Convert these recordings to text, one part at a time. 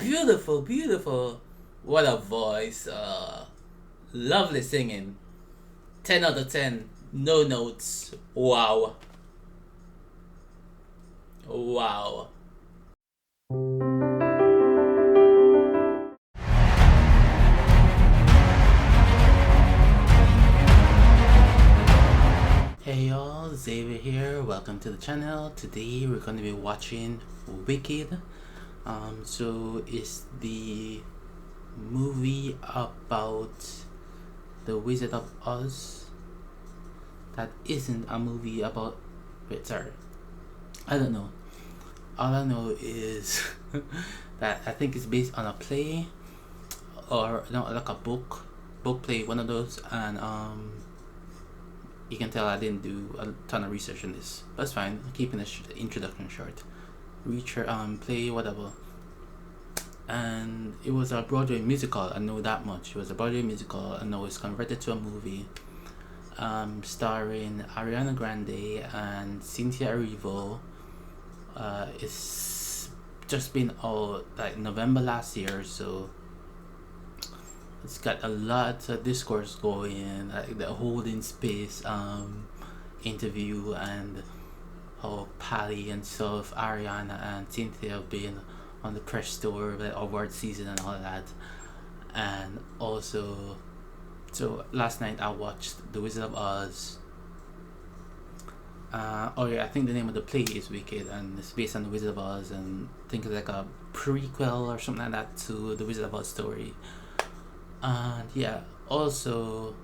Beautiful, beautiful. What a voice. Lovely singing. 10 out of 10. No notes. Wow. Wow. Hey y'all, Xavier here. Welcome to the channel. Today we're going to be watching Wicked. So it's the movie about the Wizard of Oz. That isn't a movie about. Wait, sorry. I don't know. All I know is that I think it's based on a play or no, like a book play, one of those, and you can tell I didn't do a ton of research on this. That's fine. I'm keeping the introduction short. Play, whatever. And it was a Broadway musical. I know that much. It was a Broadway musical. I know it's converted to a movie. Starring Ariana Grande and Cynthia Erivo. It's just been out like November last year, so it's got a lot of discourse going, like the holding space interview, and how Pally and stuff, Ariana and Cynthia have been on the press tour, the award season and all that. And also, so last night I watched The Wizard of Oz. I think the name of the play is Wicked, and it's based on The Wizard of Oz, and I think it's like a prequel or something like that to the Wizard of Oz story. And yeah, also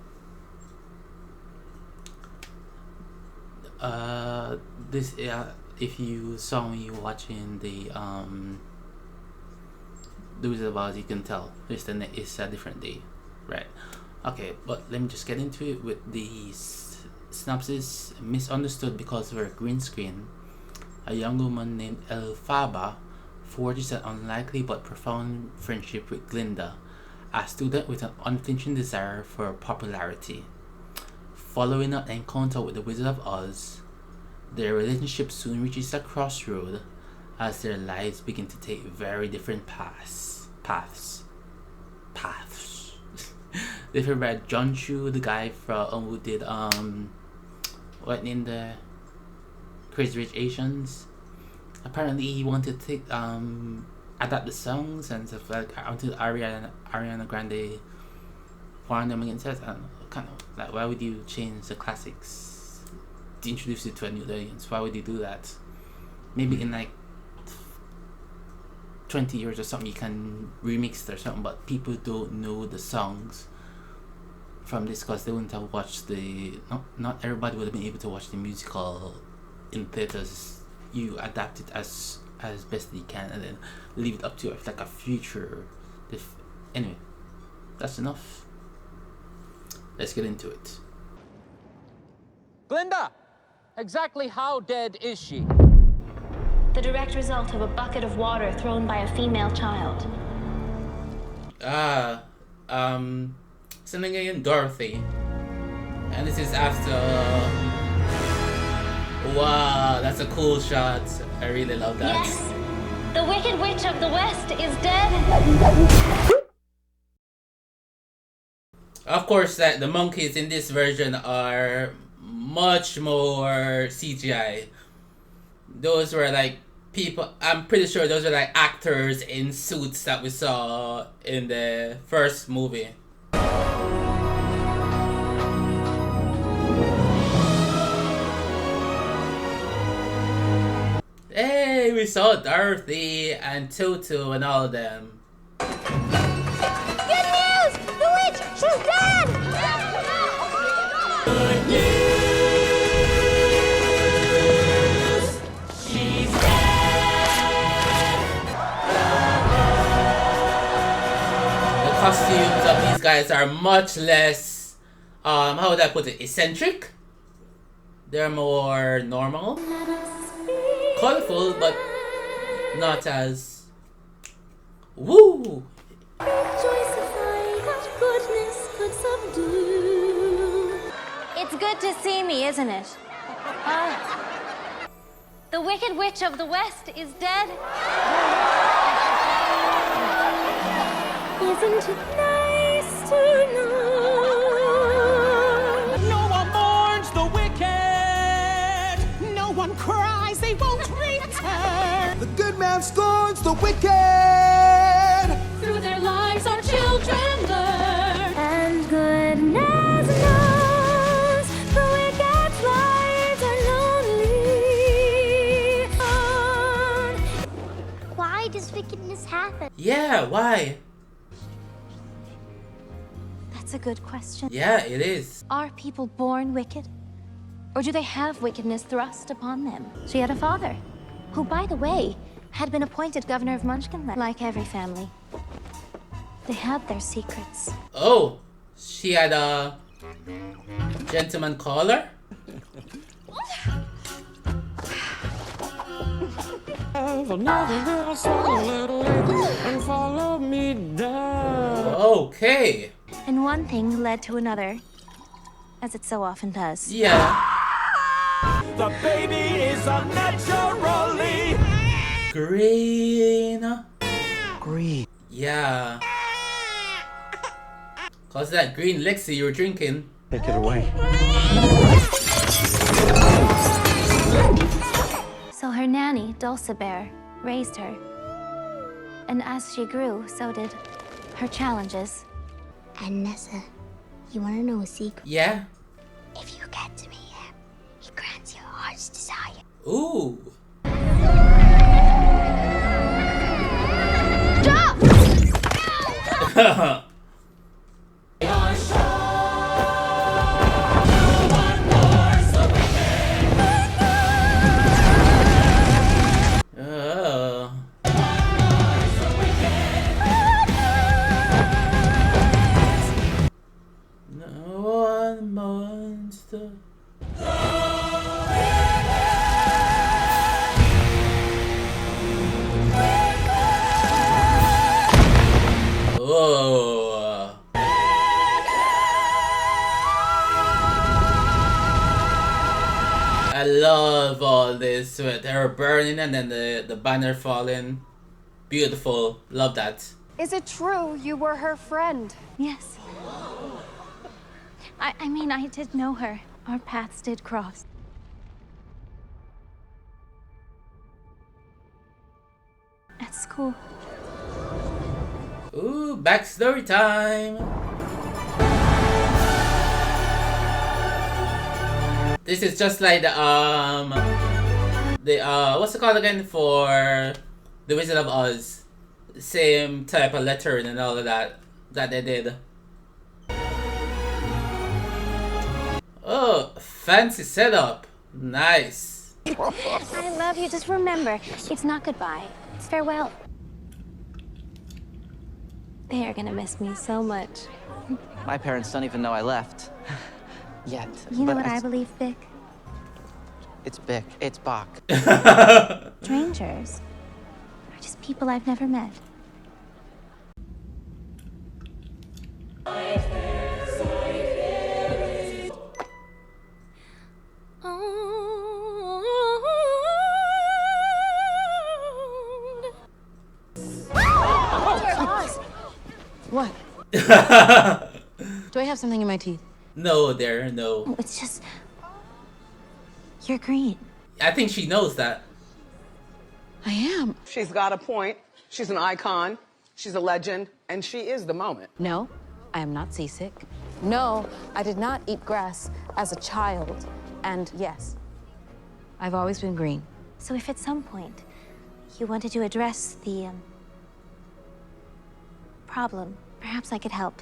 this if you saw me watching the Wizard of Oz, you can tell it's a different day, right? Okay, but let me just get into it with the synopsis. Misunderstood because of her green screen, a young woman named Elphaba forges an unlikely but profound friendship with Glinda, a student with an unflinching desire for popularity. Following an encounter with the Wizard of Oz, their relationship soon reaches a crossroad as their lives begin to take very different paths. Different by John Chu, the guy from who did what named the Crazy Rich Asians. Apparently he wanted to take adapt the songs and stuff like until Ariana Grande warned them against it. And kind of like, why would you change the classics to introduce it to a new audience? Why would you do that? Maybe in like 20 years or something you can remix it or something, but people don't know the songs from this because they wouldn't have watched not everybody would have been able to watch the musical in theaters. You adapt it as best you can and then leave it up to like a future. Anyway, that's enough. Let's get into it. Glinda, exactly how dead is she? The direct result of a bucket of water thrown by a female child. Something again, Dorothy. And this is after. Wow, that's a cool shot. I really love that. Yes, the Wicked Witch of the West is dead. Of course, that the monkeys in this version are much more CGI. Those were like people. I'm pretty sure those were like actors in suits that we saw in the first movie. Hey, we saw Dorothy and Toto and all of them. Good news! The witch! She's dead! Good news! She's dead! The costumes of these guys are much less, how would I put it, eccentric? They're more normal. Colorful, but not as woo. It's good to see me, isn't it? The Wicked Witch of the West is dead. Isn't it nice to know? No one mourns the wicked. No one cries, they won't return. The good man scorns the wicked. Through their lives our children learn. And goodness knows the wicked's lives are lonely. Why does wickedness happen? Yeah, why? That's a good question. Yeah, it is. Are people born wicked? Or do they have wickedness thrust upon them? She had a father, who, by the way, had been appointed governor of Munchkinland. Like every family, they had their secrets. Oh, she had a gentleman caller? And follow me down. Okay. And one thing led to another, as it so often does. Yeah. The baby is unnaturally Green. green. Yeah. Cause that green Lexi you're drinking. Take it away. So her nanny, Dulcibert, raised her. And as she grew, so did her challenges. And Nessa, you want to know a secret? Yeah. If you get to me, he grants your heart's desire. Ooh. Stop! Oh. No one monster. Oh. I love all this with her burning and then the banner falling. Beautiful. Love that. Is it true you were her friend? Yes. I mean, I did know her. Our paths did cross. At school. Ooh, backstory time. This is just like the what's it called again for the Wizard of Oz? Same type of lettering and all of that they did. Oh, fancy setup. Nice. I love you. Just remember, it's not goodbye. It's farewell. They are gonna miss me so much. My parents don't even know I left. Yet. You know but what I believe, Vic? It's Bick. It's Bach. Strangers are just people I've never met. What? Do I have something in my teeth? No, there, no. Oh, it's just... You're green. I think she knows that. I am. She's got a point. She's an icon. She's a legend. And she is the moment. No, I am not seasick. No, I did not eat grass as a child. And yes, I've always been green. So if at some point you wanted to address the, problem, perhaps I could help.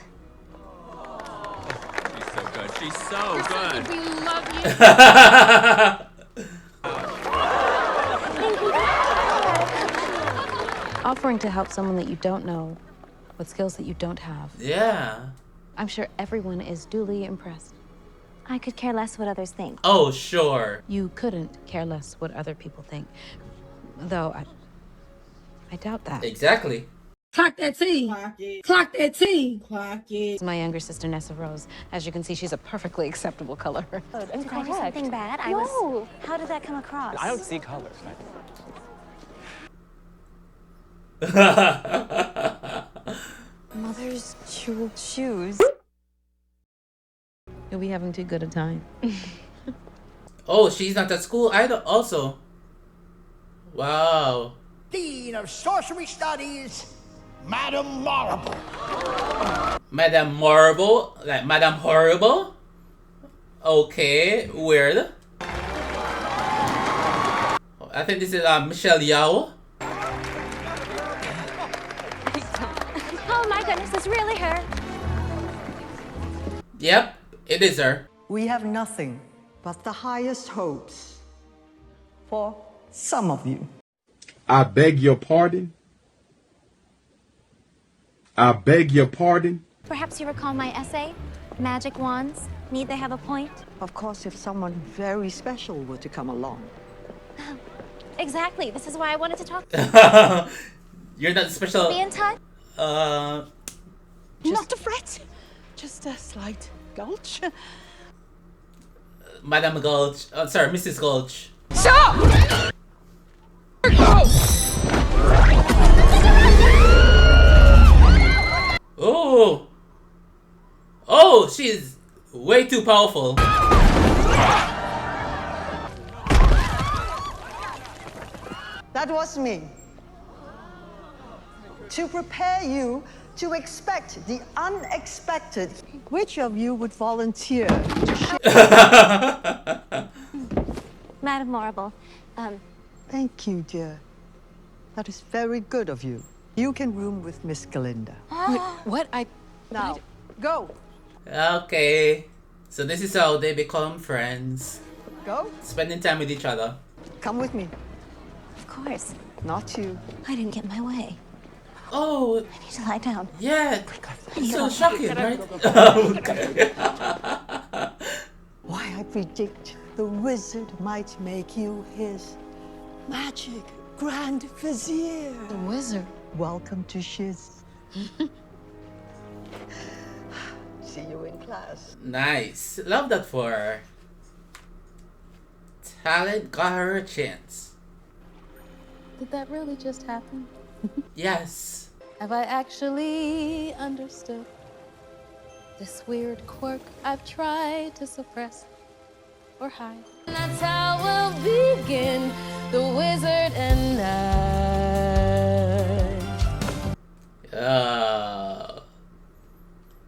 She's so good. She's so good. We love you. Offering to help someone that you don't know with skills that you don't have. Yeah. I'm sure everyone is duly impressed. I could care less what others think. Oh, sure. You couldn't care less what other people think. Though I doubt that. Exactly. Clock that T. Clock that T. It's my younger sister, Nessa Rose. As you can see, she's a perfectly acceptable color. Did I do something bad? I was... How did that come across? I don't see colors. Mother's actual shoes. You'll be having too good a time. Oh, she's not at school either also. Wow. Dean of Sorcery Studies, Madame Marble. Madame Marble? Like Madame Horrible? Okay, weird. I think this is Michelle Yao. Oh my goodness, it's really her. Yep, it is her. We have nothing but the highest hopes for some of you. I beg your pardon? I beg your pardon? Perhaps you recall my essay, Magic Wands. Need they have a point? Of course, if someone very special were to come along. Exactly. This is why I wanted to talk. You're not special. Be in touch. Not a fret. Just a slight gulch. Madame Gulch. Oh, sorry, Mrs. Gulch. Stop! Oh! Oh, she's way too powerful. That was me. To prepare you to expect the unexpected. Which of you would volunteer to share? Madame Marble, Thank you, dear. That is very good of you. You can room with Miss Glinda. Wait, what? Now, go. Okay. So this is how they become friends. Go. Spending time with each other. Come with me. of course. Not you. I didn't get my way. Oh, I need to lie down. yeah. It's so shocking, right? Why, I predict the wizard might make you his magic grand vizier. The wizard. Welcome to Shiz. See you in class. Nice. Love that for her. Talent got her a chance. Did that really just happen? Yes. Have I actually understood this weird quirk I've tried to suppress or hide? And that's how we'll begin, the wizard and I.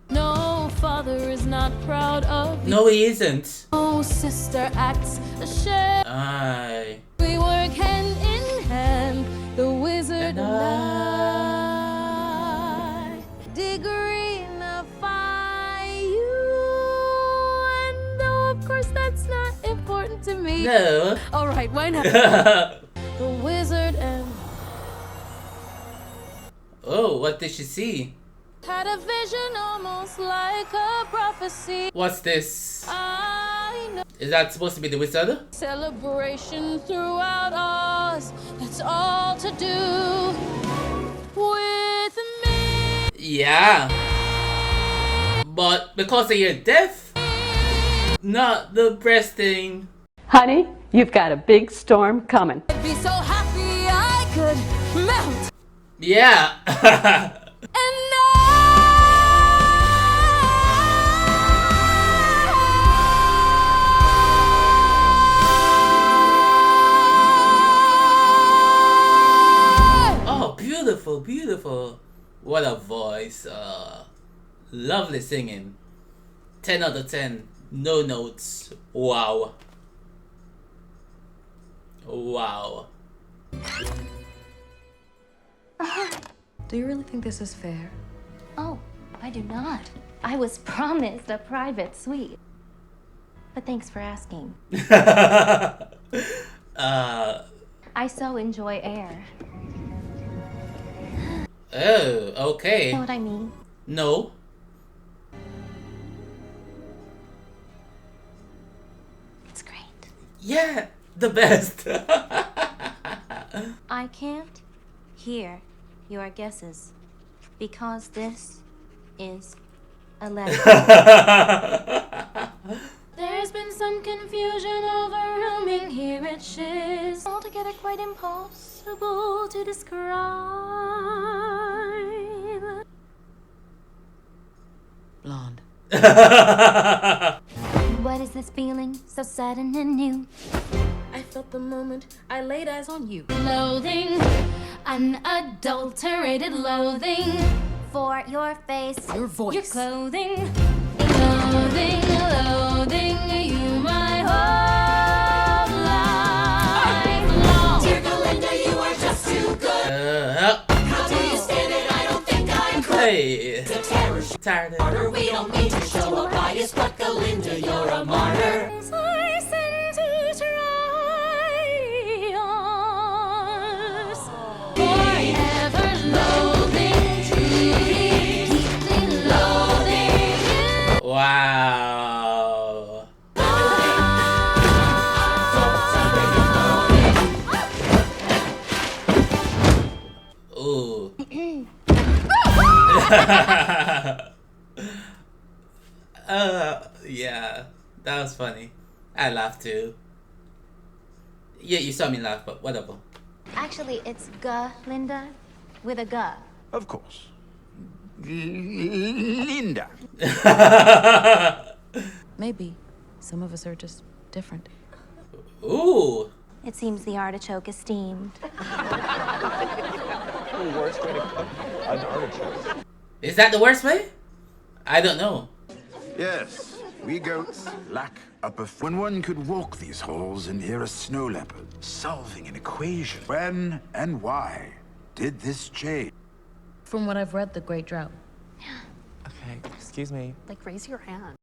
No father is not proud of No, he isn't. no sister acts ashamed. Aye. We work hand in hand, the wizard and I. Degreenify you, and though of course that's not important to me. No. All right, why not? The wizard and Oh, what did she see? had a vision almost like a prophecy. What's this? I know. Is that supposed to be the wizard? Celebration throughout Oz. That's all to do with me. Yeah. But because of your death, not the breast thing. Honey, you've got a big storm coming. I'd be so happy I could melt. Yeah. And Oh, beautiful, beautiful. What a voice. Lovely singing. 10 out of 10. No notes. Wow. Wow. do you really think this is fair? Oh, I do not. I was promised a private suite. But thanks for asking. I so enjoy air. Oh, okay. You know what I mean? No. It's great. Yeah, the best. I can't hear your guesses because this is a letter. There's been some confusion overwhelming here at Shiz. Altogether quite impossible to describe. What is this feeling so sudden and new? I felt the moment I laid eyes on you. Loathing, unadulterated loathing for your face, your voice, your clothing. Loathing, loathing you my whole life long. Dear Glinda, you are just too good. How do you stand it? I don't think I could. Hey. The terror's tired. We don't need to show a bias, but Glinda, you're a martyr. I send to try yours. Forever loathing, truly, deeply loathing you. Wow. Ooh. Yeah, that was funny. I laughed too. Yeah, you saw me laugh, but whatever. Actually, it's Linda with a G. Of course. Linda. Maybe some of us are just different. Ooh. It seems the artichoke is steamed. The worst way to cook an artichoke. Is that the worst way? I don't know. Yes, we goats lack upper. When one could walk these halls and hear a snow leopard solving an equation. When and why did this change? From what I've read, the Great Drought. Okay, excuse me. Like, raise your hand.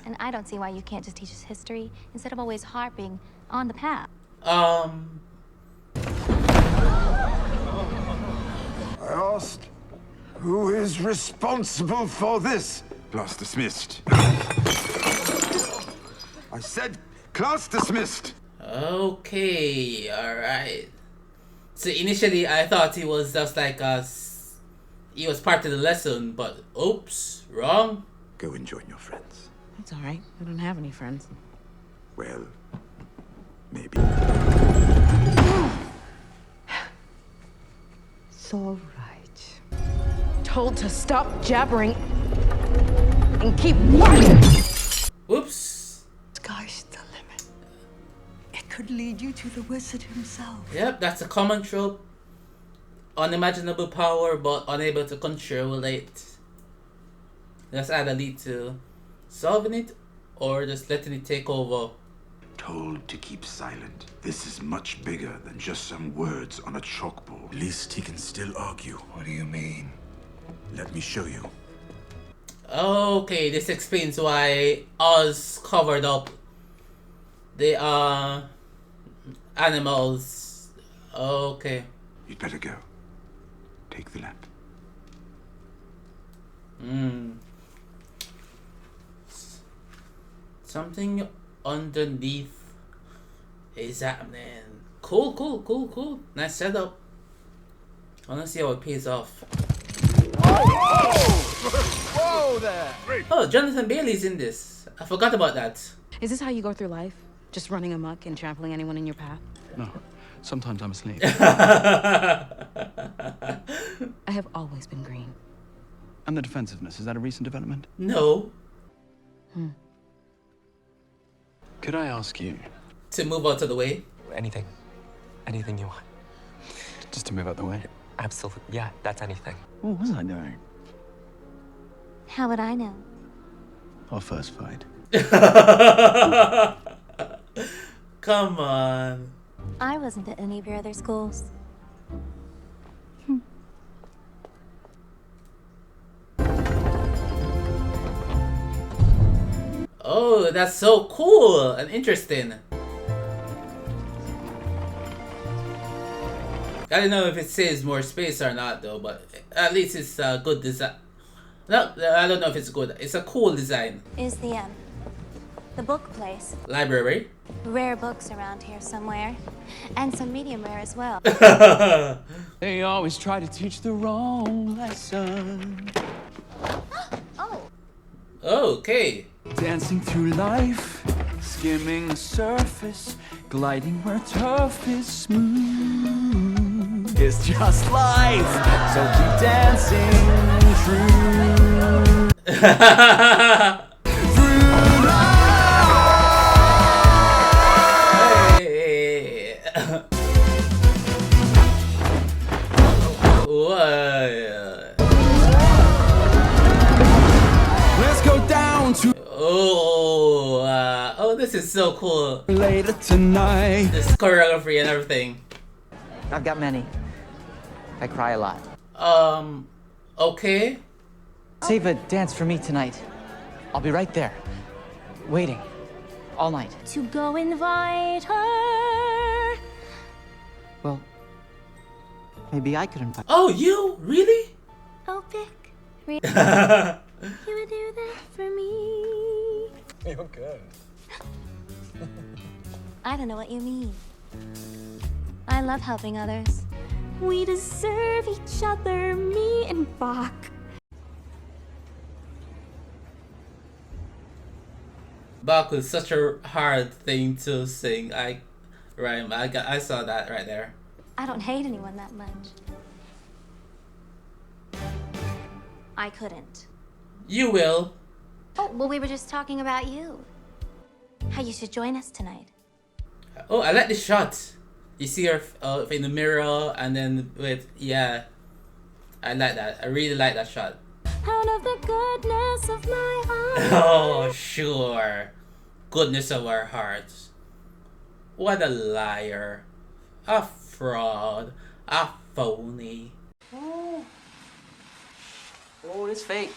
And I don't see why you can't just teach us history instead of always harping on the past. I asked, who is responsible for this? Class dismissed. I said, class dismissed. Okay, alright. So initially I thought he was just like he was part of the lesson, but oops, wrong. Go and join your friends. It's all right. I don't have any friends. Well, maybe. It's all right. Told to stop jabbering and keep quiet. Whoops. Sky's the limit. It could lead you to the wizard himself. Yep, that's a common trope. Unimaginable power, but unable to control it. That's either lead to solving it or just letting it take over. Told to keep silent. This is much bigger than just some words on a chalkboard. At least he can still argue. What do you mean? Let me show you. Okay, this explains why Oz covered up the animals. Okay. You'd better go. Take the lamp. Something underneath is happening. Cool. Nice setup. I wanna see how it pays off. Whoa there! Oh, Jonathan Bailey's in this. I forgot about that. Is this how you go through life? Just running amok and trampling anyone in your path? No, sometimes I'm asleep. I have always been green. And the defensiveness, is that a recent development? No. Could I ask you? To move out of the way? Anything. Anything you want. Just to move out the way? Absolutely. Yeah, that's anything. What was I doing? How would I know? Our first fight. Come on. I wasn't at any of your other schools. Oh, that's so cool and interesting. I don't know if it saves more space or not though, but at least it's a good design. No, I don't know if it's good. It's a cool design. Is the book place. Library. Rare books around here somewhere. And some medium rare as well. They always try to teach the wrong lesson. Oh. Okay. Dancing through life, skimming the surface, gliding where turf is smooth. It's just life, so keep dancing Hey. What? Let's go down to Oh, this is so cool. later tonight. This choreography and everything. I've got many. I cry a lot. Okay. Save a dance for me tonight. I'll be right there, waiting, all night. To go invite her. Well, maybe I could invite. Oh, you? Really? Oh, Vic. Really? You would do that for me. You're good. I don't know what you mean. I love helping others. We deserve each other, me and Bach. Bach was such a hard thing to sing. I saw that right there. I don't hate anyone that much. I couldn't. You will. Oh, well, we were just talking about you. How you should join us tonight. Oh, I like the shot. You see her in the mirror, and then yeah. I like that. I really like that shot. Out of the goodness of my heart. Oh, sure. Goodness of our hearts. What a liar. A fraud. A phony. Oh, it's fake.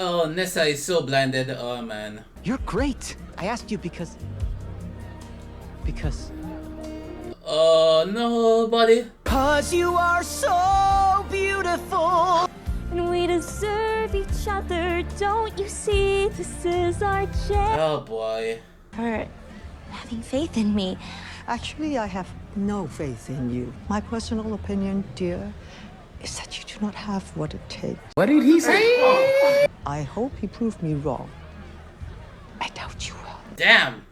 Oh, Nessa is so blinded. Oh, man. You're great. I asked you because. Oh, no, buddy. 'Cause you are so beautiful. And we deserve each other, don't you see? This is our chance. Oh, boy. For having faith in me. Actually, I have no faith in you. My personal opinion, dear, is that you do not have what it takes. What did he say? I hope he proved me wrong. I doubt you will. Damn.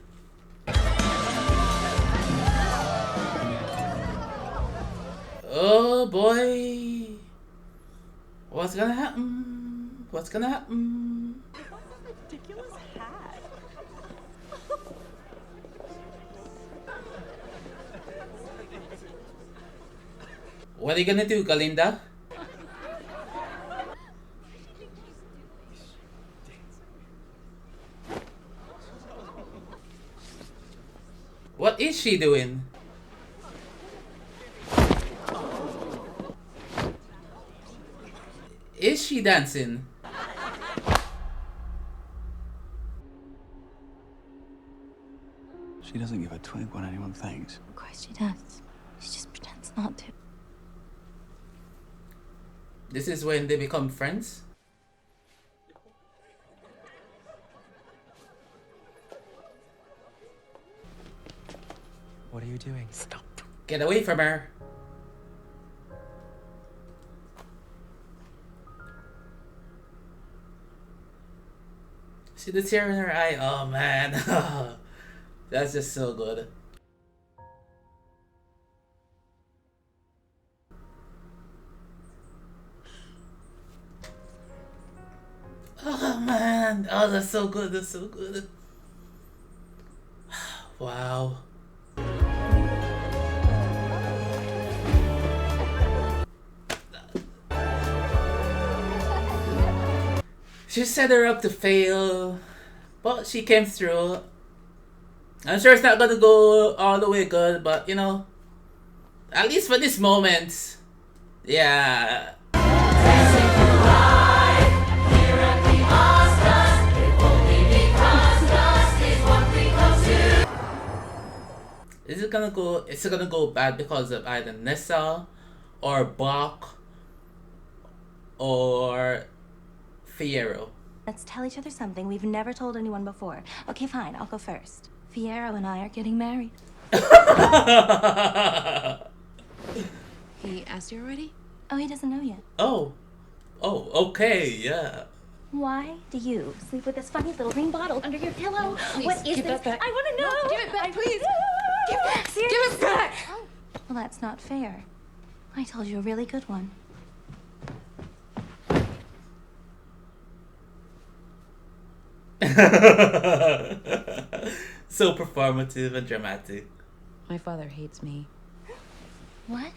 Oh boy. What's gonna happen? What's gonna happen? Ridiculous hat. What are you gonna do, Glinda? What is she doing? Is she dancing? She doesn't give a twig when anyone thinks. Of course she does. She just pretends not to. This is when they become friends? What are you doing? Stop. Get away from her. See the tear in her eye? Oh man. That's just so good. Oh man. Oh, that's so good. That's so good. Wow. She set her up to fail, but she came through. I'm sure it's not gonna go all the way good, but you know, at least for this moment, yeah. Is it gonna go? Is it gonna go bad because of either Nessa, or Bach, or Fierro? Let's tell each other something we've never told anyone before. Okay, fine, I'll go first. Fierro and I are getting married. He asked you already? Oh, he doesn't know yet. Oh, okay, yeah. Why do you sleep with this funny little green bottle under your pillow? Please, What is give this? that back. I want to know. No, give it back, please. Give it back. Seriously? Give it back. Well, that's not fair. I told you a really good one. So performative and dramatic. My father hates me. What?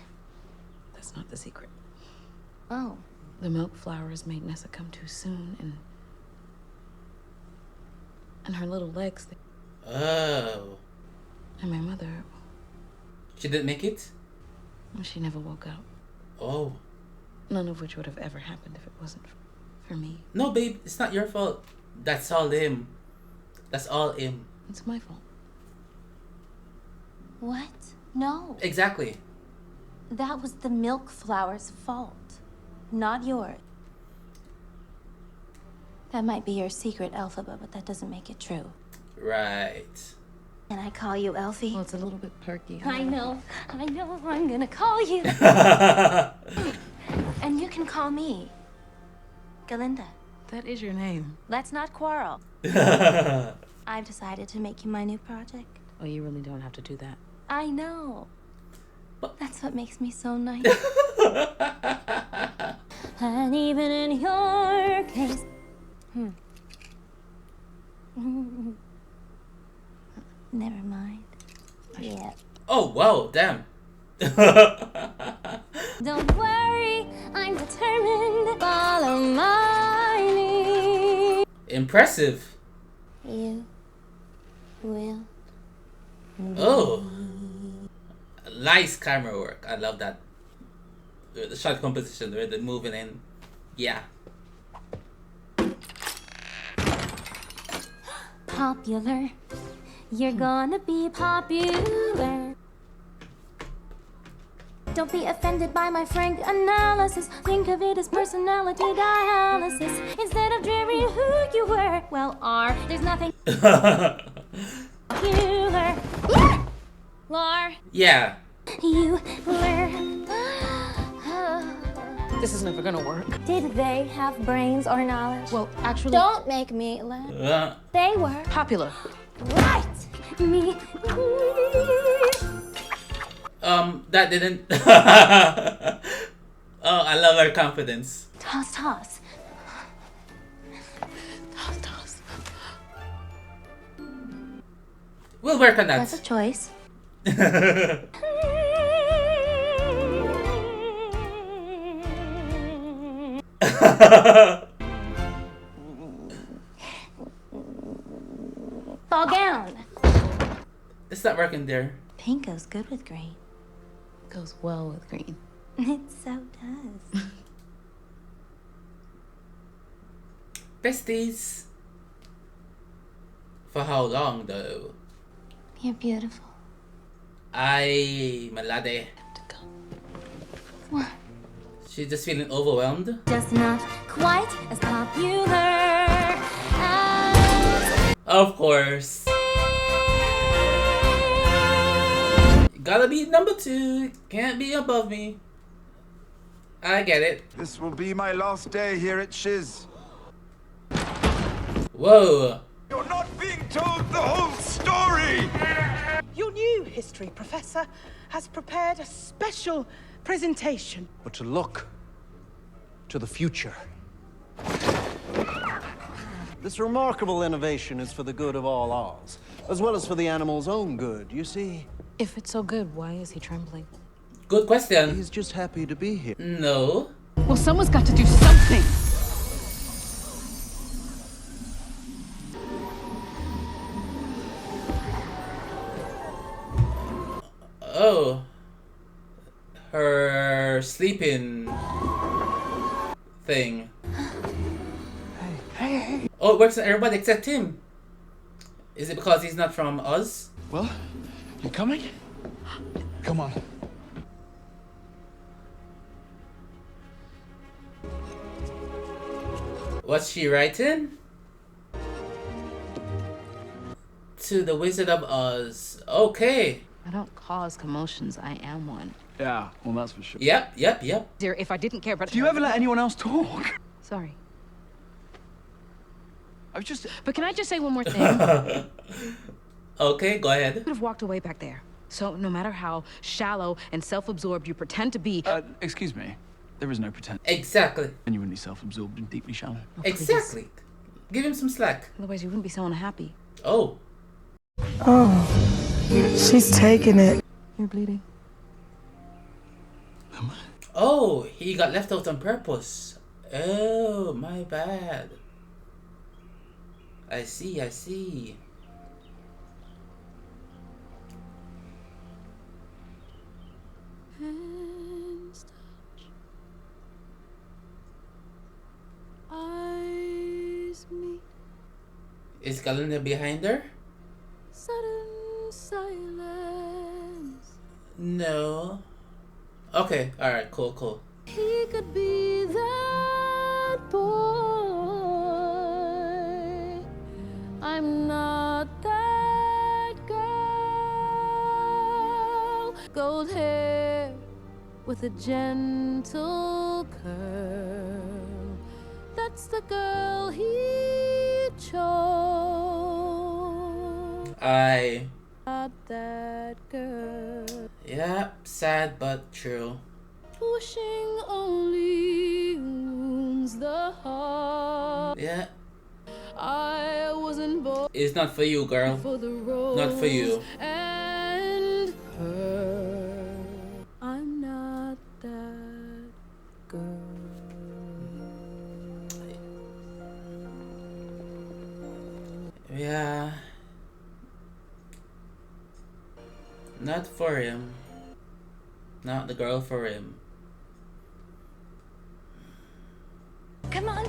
That's not the secret. Oh. The milk flowers made Nessa come too soon, and her little legs. Oh. And my mother, She didn't make it? she never woke up. Oh. None of which would have ever happened if it wasn't for me. No, babe, it's not your fault. That's all him. That's all him. It's my fault. What? No. Exactly. That was the milk flower's fault, not yours. That might be your secret, Elphaba, but that doesn't make it true. Right. Can I call you Elfie? Well, it's a little bit perky. I know, I'm gonna call you. And you can call me Glinda. That is your name. Let's not quarrel. I've decided to make you my new project. Oh, you really don't have to do that. I know. That's what makes me so nice. And even in your case. Never mind. Yeah. Oh, wow, damn. Don't worry, I'm determined to follow my lead. Impressive. You will. Oh. Nice camera work. I love that. The shot composition, where they're moving in. Yeah. Popular. You're gonna be popular. Don't be offended by my frank analysis. Think of it as personality dialysis. Instead of dreary who you were, well, are. There's nothing popular. Lar. Yeah. You were. This is never gonna work. Did they have brains or knowledge? Well, actually... Don't make me laugh. They were. Popular. Right! Me. That didn't... Oh, I love her confidence. Toss, toss. Toss, toss. We'll work on that. That's a choice. Fall gown. It's not working there. Pink goes good with green. Goes well with green. It so does. Besties. For how long though? You're beautiful. Ay, malade. What? She's just feeling overwhelmed. Just not quite as popular as... Of course. Gotta be number 2. Can't be above me. I get it. This will be my last day here at Shiz. Whoa. You're not being told the whole story! Your new history professor has prepared a special presentation. But to look to the future. This remarkable innovation is for the good of all Oz, as well as for the animal's own good, you see. If it's so good, why is he trembling? Good question. He's just happy to be here. No. Well, someone's got to do something. Oh. Her sleeping thing. Hey. Oh, it works on everybody except him. Is it because he's not from Oz? Well, you coming? Come on. What's she writing? To the Wizard of Oz. Okay. I don't cause commotions. I am one. Yeah, well, that's for sure. Yep. Dear, if I didn't care, but... Do you ever let anyone else talk? Sorry. I was just... But can I just say one more thing? Okay, go ahead. You could have walked away back there. So no matter how shallow and self-absorbed you pretend to be... excuse me. There is no pretend. Exactly. Genuinely self-absorbed and deeply shallow. Oh, exactly. Give him some slack. Otherwise you wouldn't be so unhappy. Oh. Oh, she's taking it. You're bleeding. Oh, he got left out on purpose. Oh, my bad. I see, I see. Hands touch, eyes meet. Is Glinda behind her? Sudden silence. No. Okay, alright, cool, cool. He could be that boy. I'm not that girl. Gold hair with a gentle curl. That's the girl he chose. Not that girl. Yep, sad but true. Wishing only wounds the heart. Yeah. I wasn't born. It's not for you, girl. For the rose not for you. And her. I'm not that girl. Yeah. Not for him. Not the girl for him. Come on.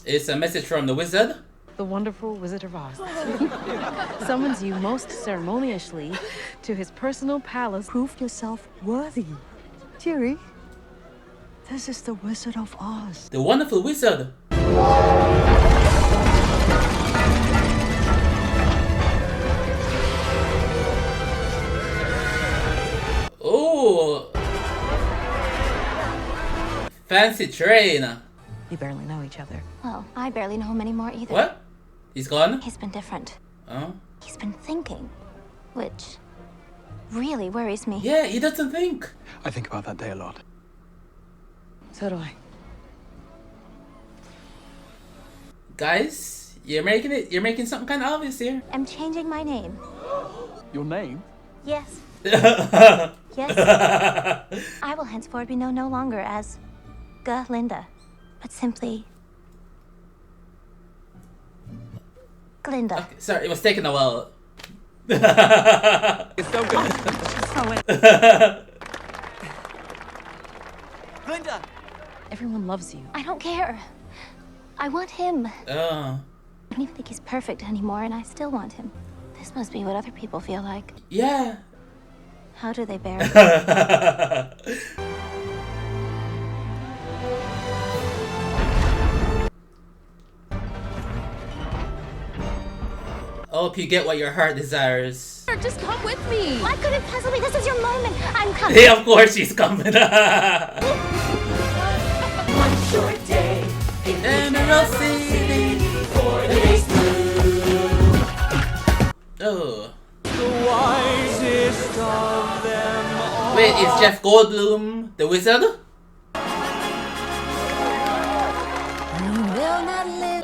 It's a message from the wizard. The wonderful Wizard of Oz summons you most ceremoniously to his personal palace. Prove yourself worthy. Dearie, this is the Wizard of Oz. The wonderful wizard. Oh, fancy train. You barely know each other. Well, I barely know him anymore either. What? He's gone? He's been different. Oh? He's been thinking, which really worries me. Yeah, he doesn't think. I think about that day a lot. So do I. Guys, you're making something kind of obvious here. I'm changing my name. Your name? Yes. Yes. I will henceforth be known no longer as Glinda, but simply Glinda. Okay, sorry, it was taking a while. It's so good. Glinda! Everyone loves you. I don't care. I want him. Oh. I don't even think he's perfect anymore, and I still want him. This must be what other people feel like. Yeah. How do they bear it? I hope you get what your heart desires. Just come with me. Why could it possibly? This is your moment. I'm coming. Yeah, of course she's coming. One short day in Emerald City for the day's through. Oh. The wisest of them all. Wait, is Jeff Goldblum the wizard?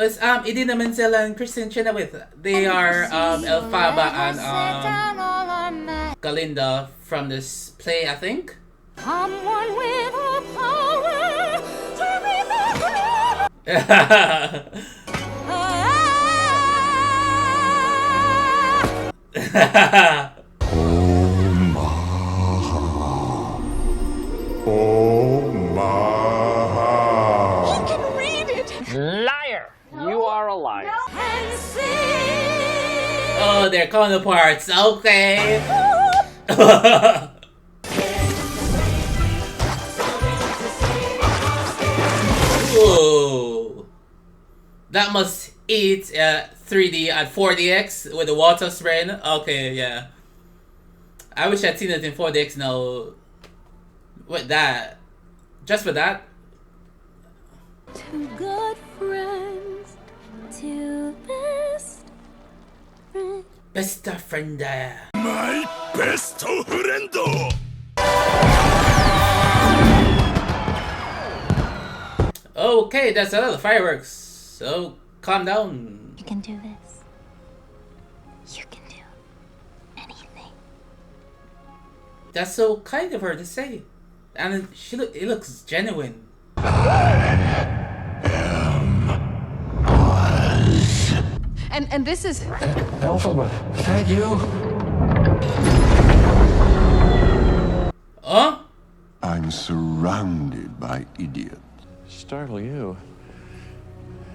It's Idina Menzel and Kristen Chenoweth. They are Elphaba and Glinda from this play, I think. Someone with a power to be the He can read it. Liar! You are a liar. Oh, they're counterparts. Okay. Whoa. That must eat 3D at 4DX with the water spraying. Okay, yeah. I wish I'd seen it in 4DX now. With that. Just for that. Two good friends to best friend. Best friend. My best friend. Okay, that's a lot of fireworks. So calm down. You can do this. You can do anything. That's so kind of her to say, and it looks genuine. And this is Elphaba, is that you? Huh? I'm surrounded by idiots. Startle you.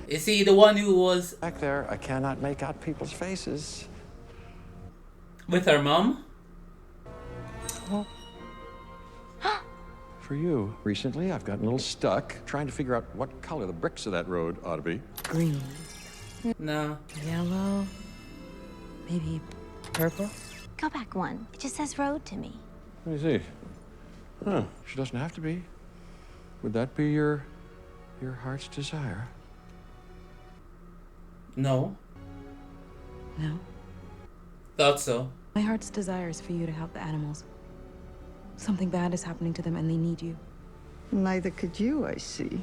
Is he the one who was Back there, I cannot make out people's faces. with her mom? For you, recently I've gotten a little stuck trying to figure out what color the bricks of that road ought to be. green, No. yellow, maybe purple. Go back one. It just says road to me. Let me see. Huh, she doesn't have to be. Would that be your heart's desire? No. No. Thought so. My heart's desire is for you to help the animals. Something bad is happening to them and they need you. Neither could you, I see.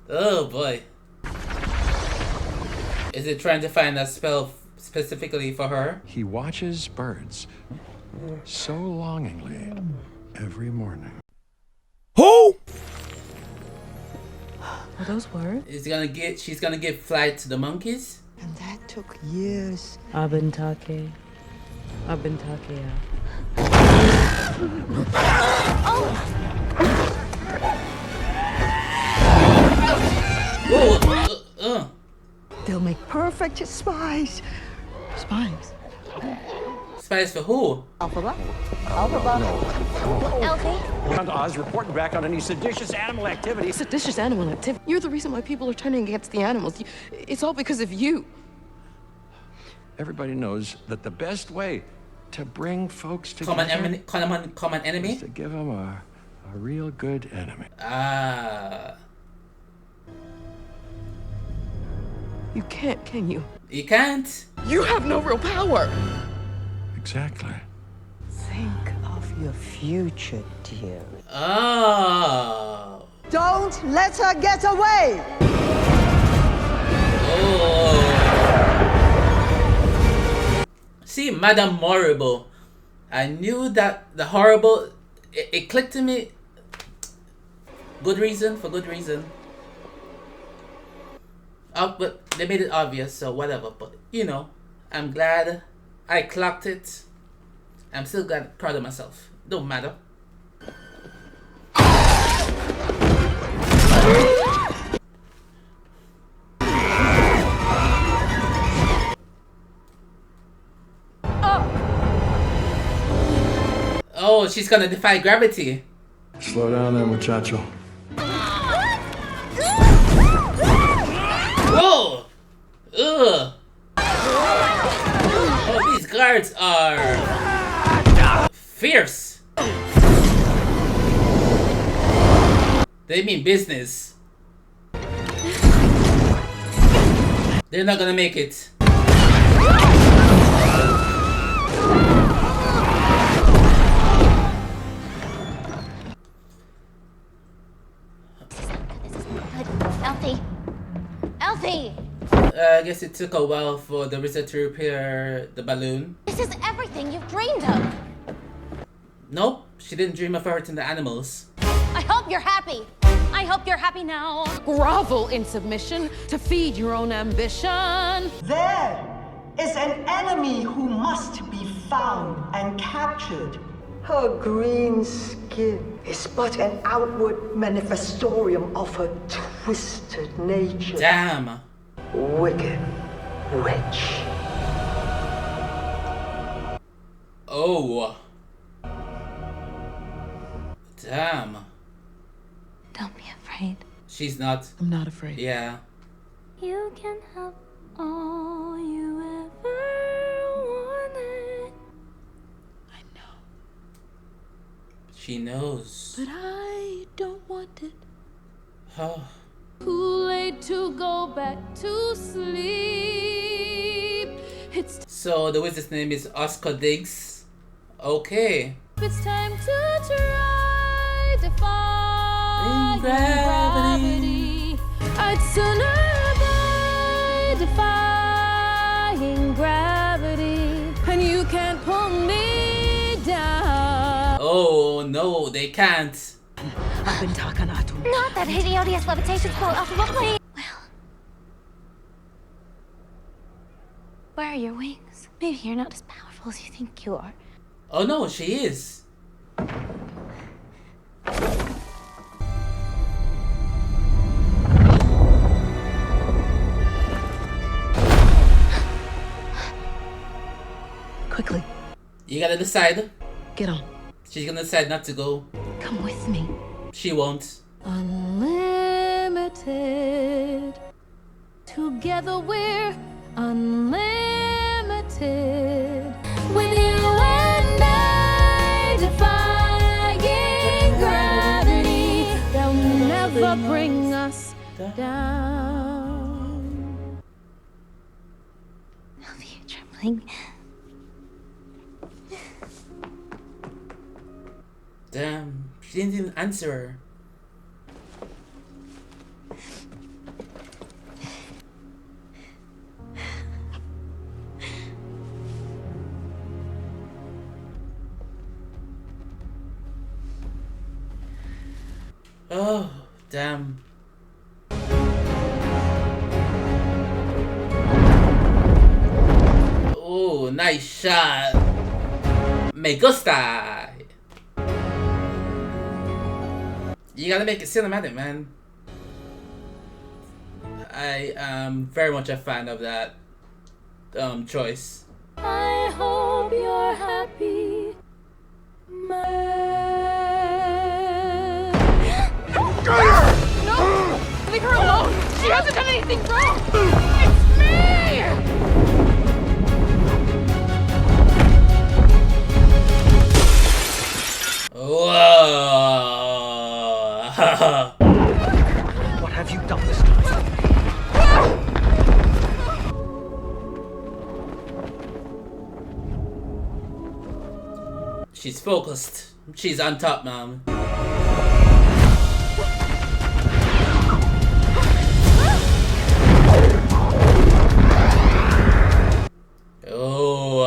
Oh boy. Is it trying to find a spell specifically for her? He watches birds so longingly every morning. Who? Are those words? She's gonna give flight to the monkeys? And that took years. Abentake. They'll make perfect spies. Spies. Spies for who? Elphaba. Elfie? Come to Oz, reporting back on any seditious animal activity. Seditious animal activity. You're the reason why people are turning against the animals. It's all because of you. Everybody knows that the best way to bring folks together Common enemy? is to give them a real good enemy. Ah. You can't, can you? You can't? You have no real power. Exactly. Think of your future, dear. Oh. Don't let her get away! Oh. See, Madame Horrible. I knew that the horrible... It clicked to me. For good reason. But they made it obvious, so whatever. But, you know, I'm glad I clocked it. I'm still proud of myself. Don't matter. Oh, she's gonna defy gravity. Slow down there, muchacho. Whoa! Ugh! Oh, these guards are fierce. They mean business. They're not gonna make it. Elfie! I guess it took a while for the wizard to repair the balloon. This is everything you've dreamed of. Nope, she didn't dream of hurting the animals. I hope you're happy. I hope you're happy now. Grovel in submission to feed your own ambition. There is an enemy who must be found and captured. Her green skin is but an outward manifestorium of her twisted nature. Damn. Wicked witch. Oh. Damn. Don't be afraid. She's not. I'm not afraid. Yeah. You can have all you ever wanted. I know. She knows. But I don't want it. Oh. Too late to go back to sleep. So the wizard's name is Oscar Diggs. Okay. It's time to try defying gravity. I'd sooner die defying gravity, and you can't pull me down. Oh no, they can't. Not that hideous levitation spell, Elphaba, please. Well, where are your wings? Maybe you're not as powerful as you think you are. Oh no, she is. Quickly. You gotta decide. Get on. She's gonna decide not to go. Come with me. She won't. Unlimited. Together we're unlimited. With you and I defying gravity, they'll never bring us down. I'll be trembling. Damn, she didn't even answer her. Oh, damn. Oh, nice shot. Me gusta. You gotta make it cinematic, man. I am very much a fan of that choice. I hope you're happy, No! Leave her alone! She hasn't done anything wrong! It's me! Whoa! What have you done this time? She's focused. She's on top, man. Oh,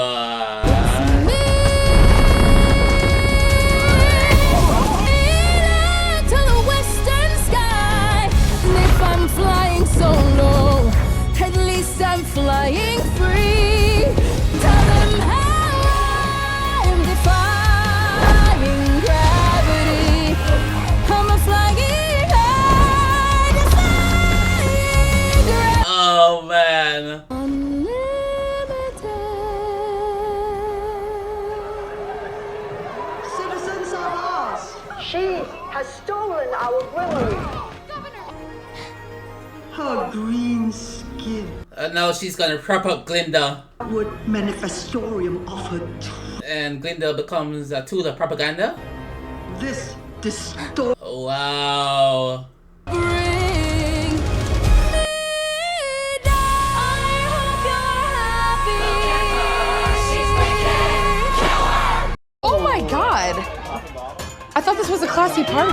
To the western sky. And if I'm flying so low, at least I'm flying free. Tell them how I'm defying gravity. I'm a flying high, defying gravity. oh man. Citizens of Oz, she has stolen our brewery. Her green skin Now she's gonna prop up Glinda. would manifestorium of her And Glinda becomes a tool of propaganda. this distortion. Wow. Oh my god! I thought this was a classy party.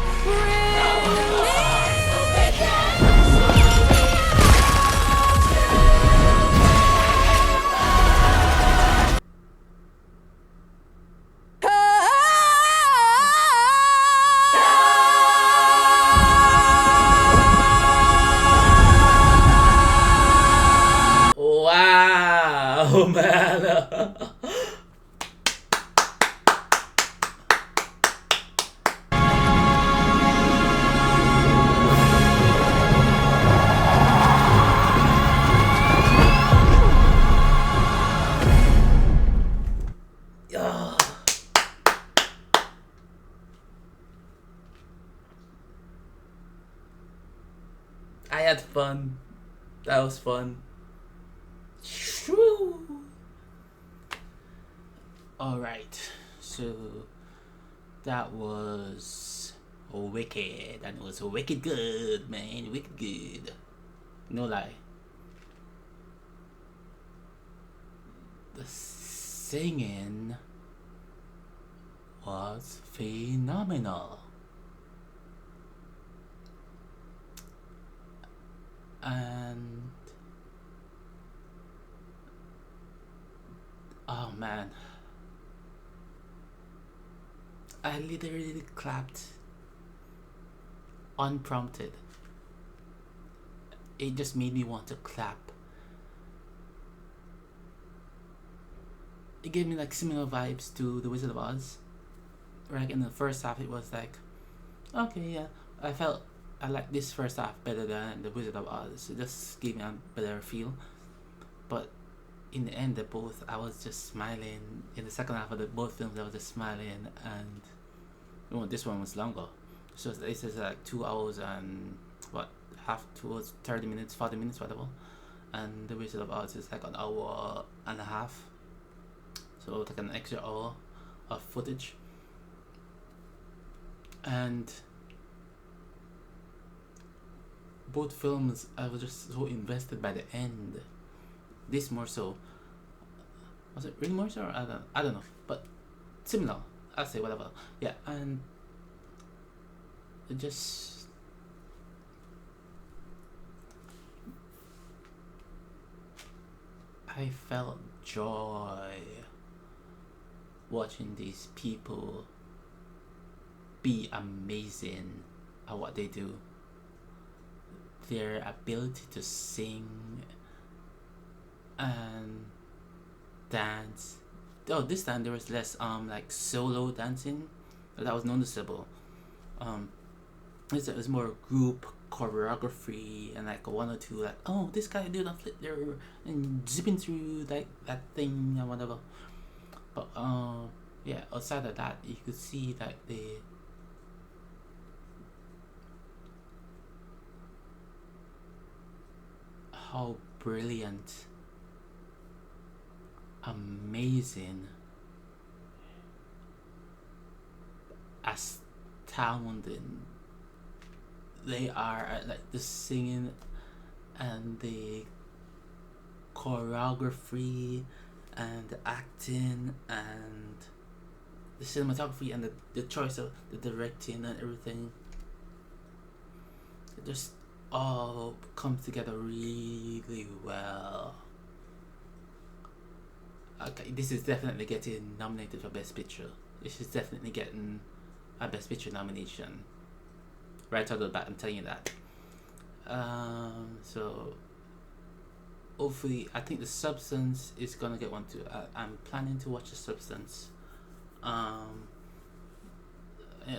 Wow, man. I had fun. That was fun. Alright, so that was wicked, and it was wicked good, man, wicked good. No lie. The singing was phenomenal. And oh man, I literally clapped unprompted. It just made me want to clap. It gave me like similar vibes to The Wizard of Oz. Right in the first half, it was like, okay, yeah, I like this first half better than The Wizard of Oz. It just gave me a better feel. But in the end, I was just smiling. In the second half of both films, I was just smiling, and this one was longer. So this is like 2 hours and half towards 30 minutes, 40 minutes, whatever. And The Wizard of Oz is like an hour and a half. So like an extra hour of footage. And both films, I was just so invested by the end. This more so. Was it really more so? Or I don't know. But similar. I'll say whatever. Yeah, and it just I felt joy watching these people be amazing at what they do. Their ability to sing and dance. Oh, this time there was less like solo dancing. That was noticeable. It was more group choreography and like one or two like, oh, this guy did a flip there and zipping through like that thing and whatever. But yeah, outside of that, you could see that how brilliant, amazing, astounding they are at like the singing and the choreography and the acting and the cinematography and the choice of the directing and everything. It just all comes together really well. Okay, this is definitely getting nominated for Best Picture. This is definitely getting a Best Picture nomination. Right out of the bat, I'm telling you that. So hopefully, I think The Substance is gonna get one too. I'm planning to watch The Substance. I'm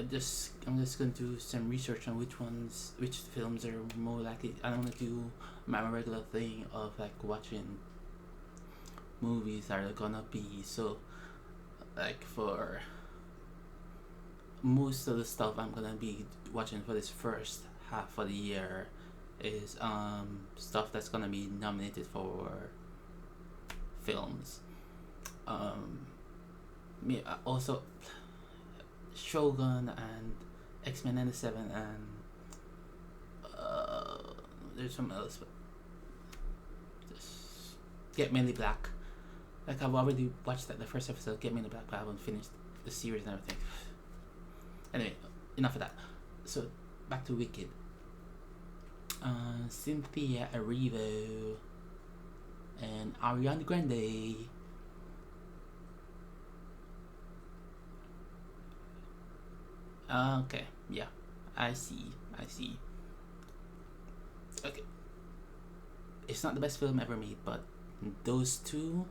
just gonna do some research on which films are more likely. I don't want to do my regular thing of like watching movies that are gonna be so like for most of the stuff I'm gonna be watching for this first half of the year is stuff that's gonna be nominated for films. Also Shogun and X-Men 97 and there's some else, but just Get Me in the Black. Like I've already watched the first episode, Get Me in the Black, but I haven't finished the series and everything. Anyway, enough of that. So back to Wicked. Cynthia, Erivo, and Ariana Grande. Okay, yeah, I see. Okay, it's not the best film ever made, but those two,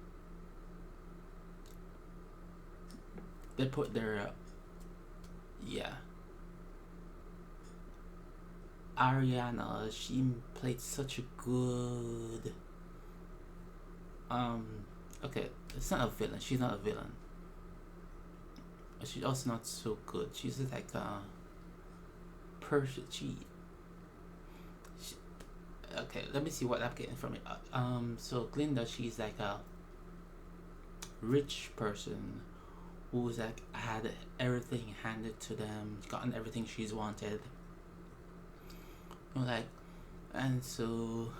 they put their yeah. Ariana, she played such a good okay, it's not a villain, she's not a villain, but she's also not so good. She's like a person. Okay, let me see what I'm getting from it. So Glinda, she's like a rich person who's like had everything handed to them, gotten everything she's wanted. You know, like, and so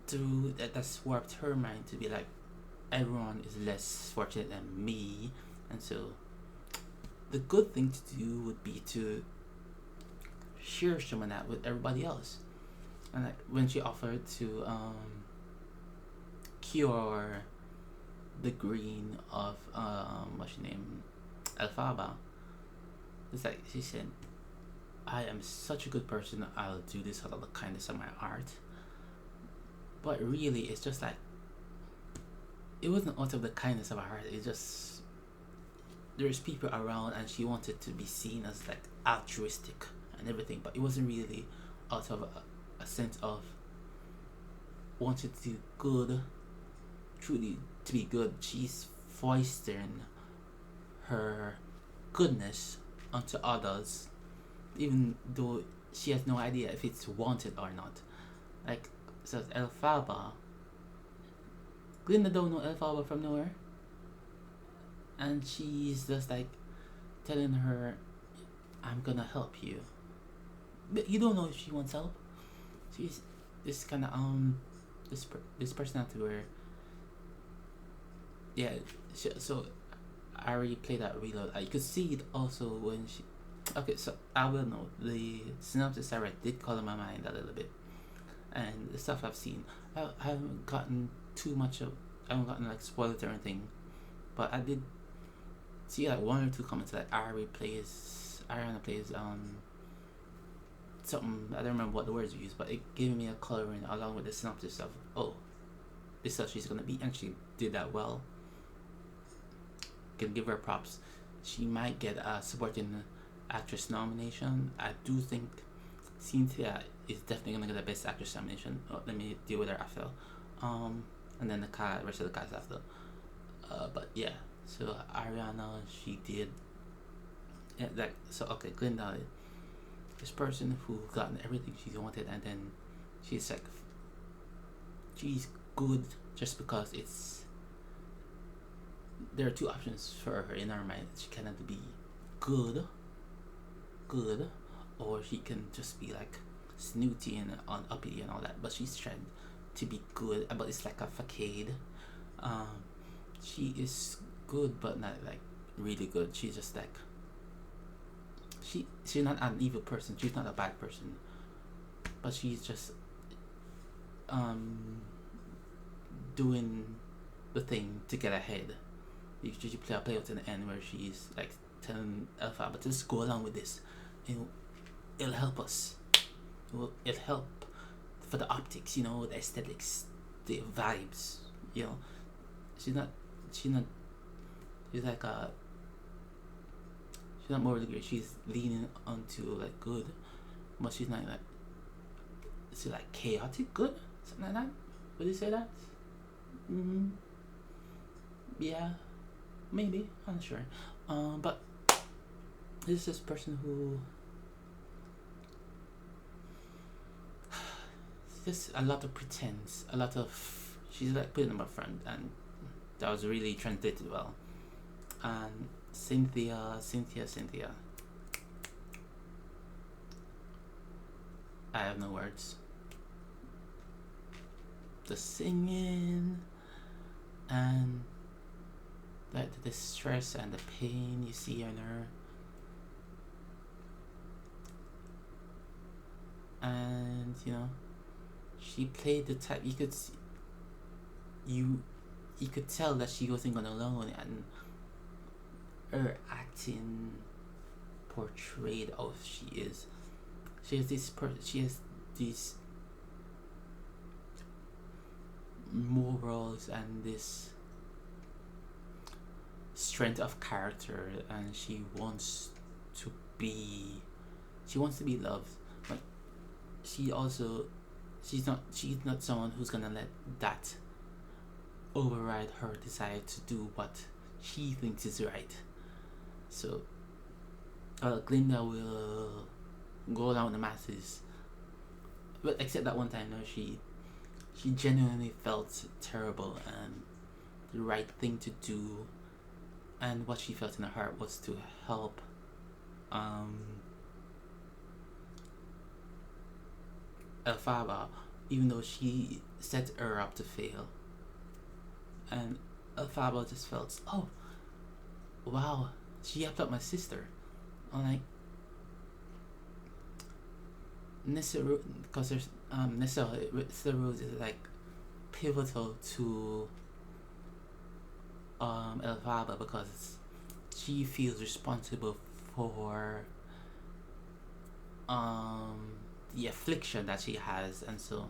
through that's warped her mind to be like, everyone is less fortunate than me, and so the good thing to do would be to share some of that with everybody else. And like when she offered to cure the green of what's her name, Elphaba, it's like she said, I am such a good person, I'll do this out of the kindness of my heart. But really it's just like, it wasn't out of the kindness of her heart, it's just there's people around and she wanted to be seen as like altruistic and everything, but it wasn't really out of a sense of wanting to do good, truly to be good. She's foisting her goodness onto others, even though she has no idea if it's wanted or not. Like, so Elphaba, Glinda don't know Elphaba from nowhere, and she's just like telling her, I'm gonna help you, but you don't know if she wants help. She's this kind of this personality where, yeah, so I already played that reload. You could see it also when she, okay, so I will know the synopsis I read did color my mind a little bit, and the stuff I've seen, I haven't gotten too much of, I haven't gotten like spoiled or anything, but I did see like one or two comments that Ariana plays something, I don't remember what the words we used, but it gave me a coloring along with the synopsis of, oh, this is how she's gonna be, and she did that well. Can give her props. She might get a supporting actress nomination. I do think Cynthia is definitely gonna get the best actress nomination. Oh, let me deal with her after, and then the rest of the cast after. But yeah, so Ariana, she did, yeah, like, so okay, Glinda, this person who gotten everything she wanted, and then she's like, she's good just because it's, there are two options for her in her mind. She can either be good, or she can just be like snooty and uppity and all that, but she's trying to be good, but it's like a facade. She is good but not like really good. She's just like, she's not an evil person, she's not a bad person, but she's just doing the thing to get ahead. You play out to the end where she's like telling Elphaba to just go along with this, and it'll help us, it'll help for the optics, you know, the aesthetics, the vibes, you know. She's like she's not morally great, she's leaning onto like good, but she's not like, she's like chaotic good, something like that. Would you say that? Yeah, maybe, I'm not sure. But this is this person who, just a lot of pretense, a lot of, she's like putting them up front, and that was really translated well. And Cynthia, I have no words. The singing and like the distress and the pain you see in her, and you know, she played the type, you could see, you could tell that she wasn't gonna alone, and her acting portrayed how she is. She has these morals and this strength of character, and she wants to be loved, but she's not someone who's gonna let that override her desire to do what she thinks is right. So Glinda will go down the masses, but except that one time, no, she genuinely felt terrible, and the right thing to do and what she felt in her heart was to help Elphaba, even though she set her up to fail. And Elphaba just felt, oh wow, she helped out my sister. I'm like, Nissa, because there's Nissa Rose is like pivotal to Elphaba, because she feels responsible for the affliction that she has, and so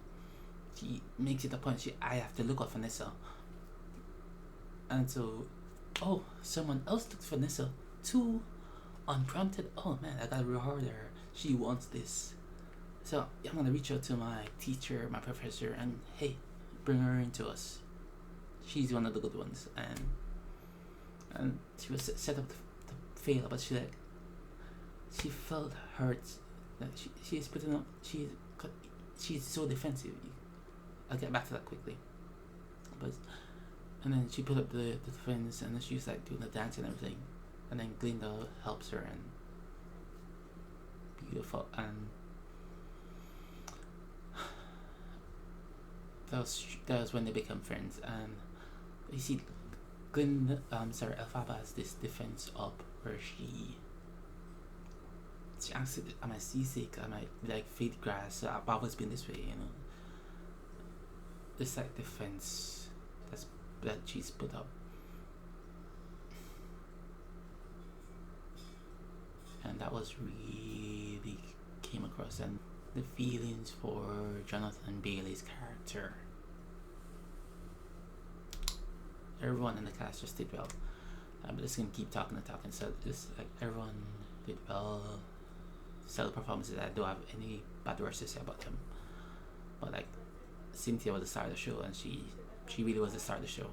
she makes it a point, I have to look out for Nissa. And so, oh, someone else looks for Nissa too, unprompted. Oh man, I gotta reward her, she wants this. So I'm gonna reach out to my teacher, my professor, and hey, bring her into us. She's one of the good ones. And she was set up to fail, but she felt hurt. Like she's putting up. She's so defensive. I'll get back to that quickly. And then she put up the defense, and then she's like doing the dance and everything. And then Glinda helps her, and beautiful. And that was when they become friends. And you see, Elphaba has this defense up where she asks, am I seasick? Am I like fade grass? I've always been this way, you know. It's like defense that she's put up. And that was really came across, and the feelings for Jonathan Bailey's character. Everyone in the cast just did well. I'm just gonna keep talking, so just like everyone did well. Stellar performances. I don't have any bad words to say about them. But like Cynthia was the star of the show, and she really was the star of the show.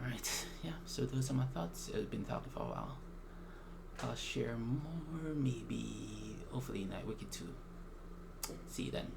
Alright, yeah, so those are my thoughts. I've been talking for a while. I'll share more maybe hopefully in Night Wicked 2. See you then.